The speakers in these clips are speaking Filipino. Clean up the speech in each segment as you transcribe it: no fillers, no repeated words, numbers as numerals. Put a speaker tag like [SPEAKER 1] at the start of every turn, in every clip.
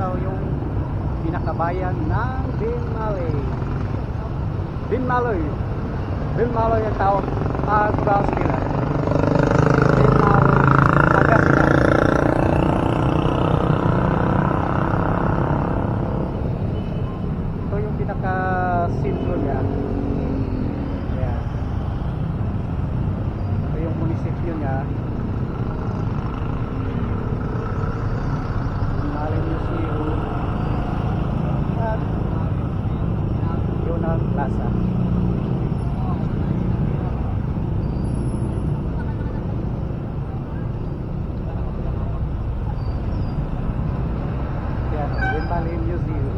[SPEAKER 1] daw yung pinakabayan ng Binmalay. Binmalay. Binmalay ang tawag sa nila. Binmalay, Pangasinan. Ito yung pinaka-sentro niya. Ayan. Ito yung munisipyo niya. Binmalay Museum. At yun ang plaza. Binmalay Museum.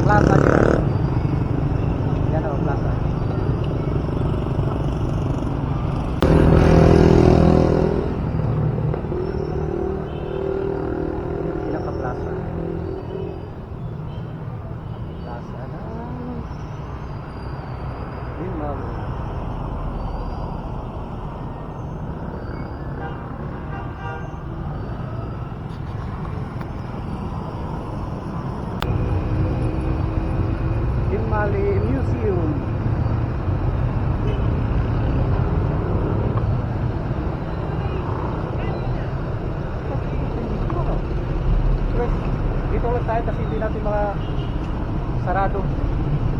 [SPEAKER 1] Plaza nila. Yan o, plaza. Pinaka-plaza. Plaza na Binmalay. Binmalay Museum. Dito ulit tayo kasi hindi natin sarado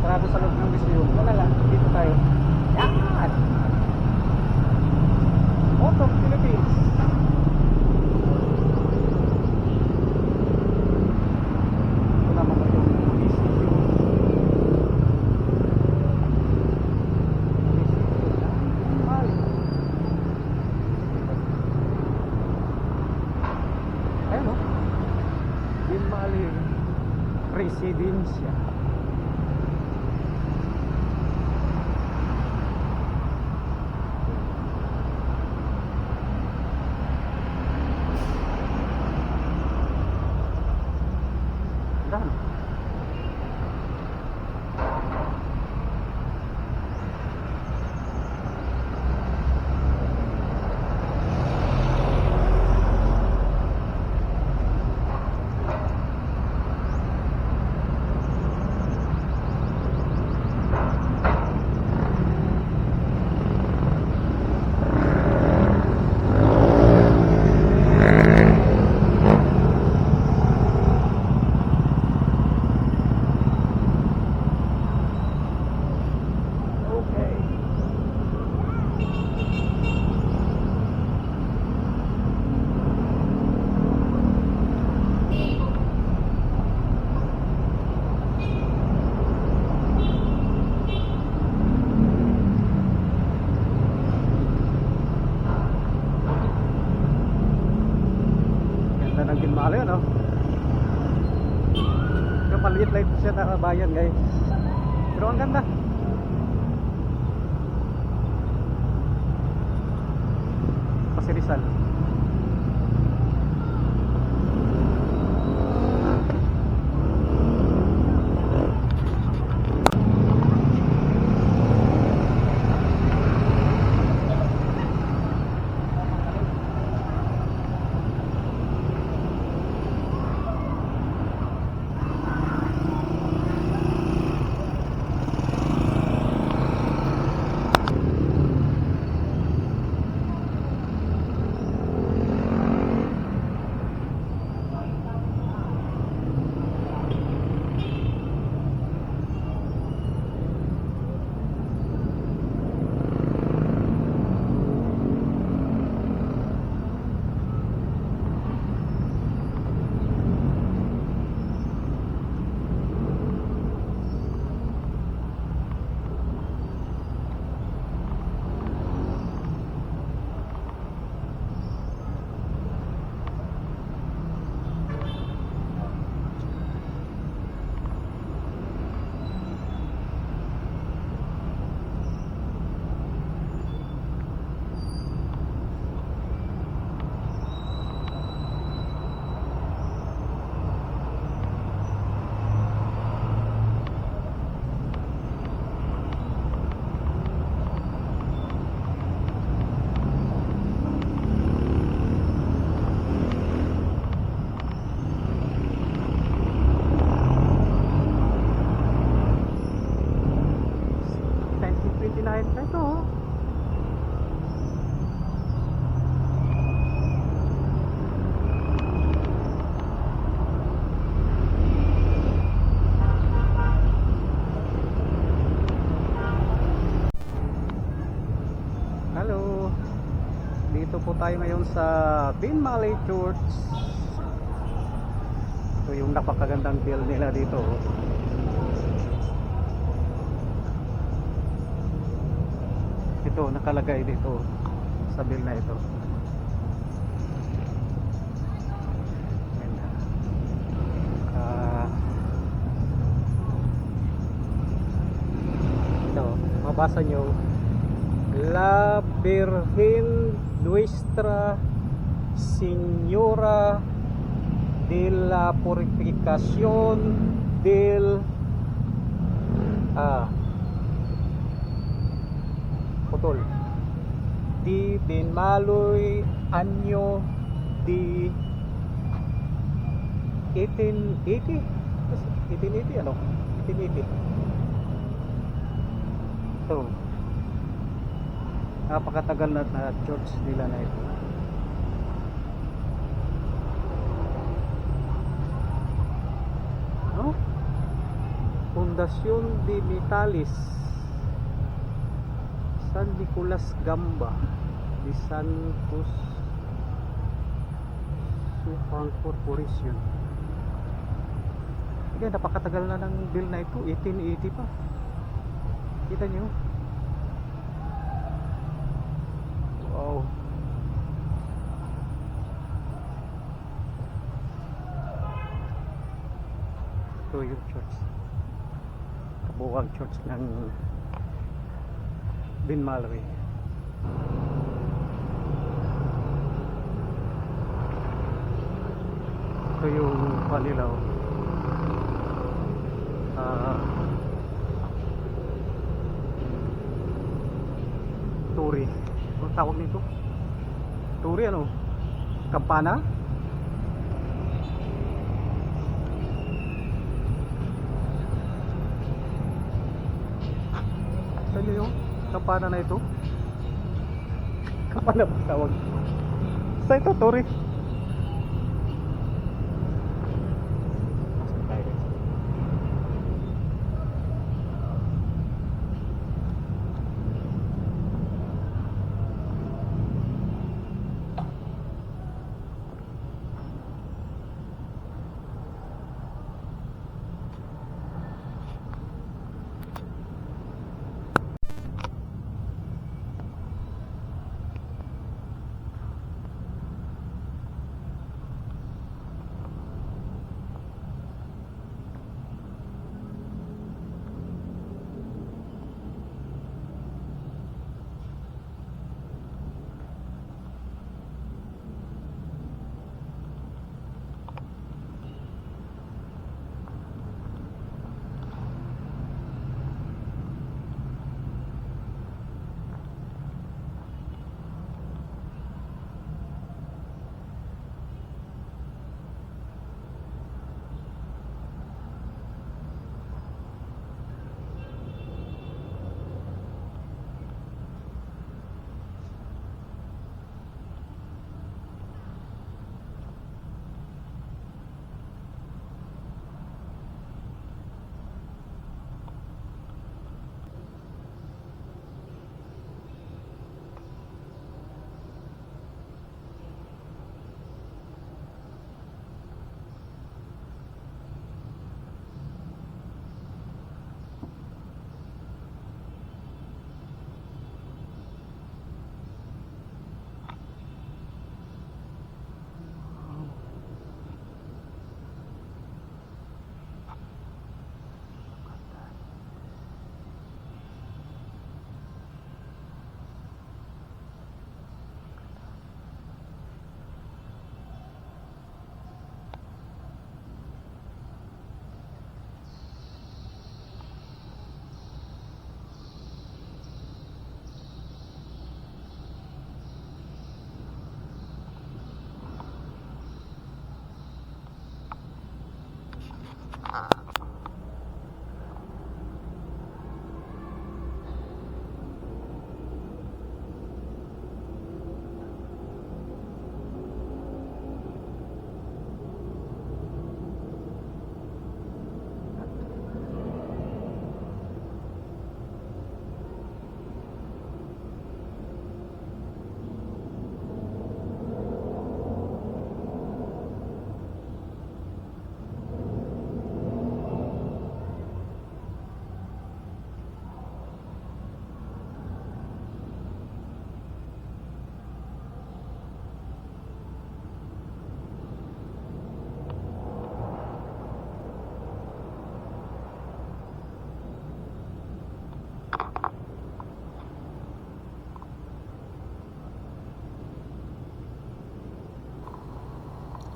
[SPEAKER 1] sa loob ng museum. Wala lang, dito tayo. Yan! Out of Philippines. Ito naman yung munisipyo. Ayan o, Binmalay Residensya. Done. Ganda ng Binmalay, ano? Kapaliit lang siya na bayan, guys. Pero ang ganda. Pasirisan. po tayo ngayon sa Bin Malay Church. Ito yung napakagandang bill nila dito. Ito nakalagay dito sa bill na ito. Ito, mabasa nyo, La Virgen Nuestra Señora de la Purificación del Putol di Binmaloy Año di 1880 1880 ano? 1880. So napakatagal na church nila na ito. No? Fundación de Metales San Nicolas Gamba de Santos Supang Corporation. Sige, napakatagal na ng bill na ito, 1880 pa. Kita nyo? Wow. Ito yung church, kabuwang church ng Bin Malay. Ito yung panilaw, turi. Anong tawag nito? Turi ano? Kampana? Saan nyo yung kampana na ito? Kampana ba tawag? Sa ito, turi.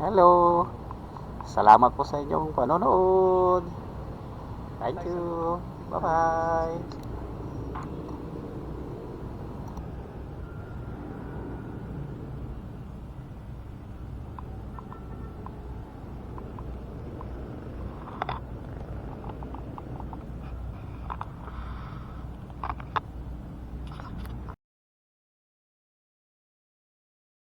[SPEAKER 2] Hello. Salamat po sa inyong panonood. Thank you. Bye-bye.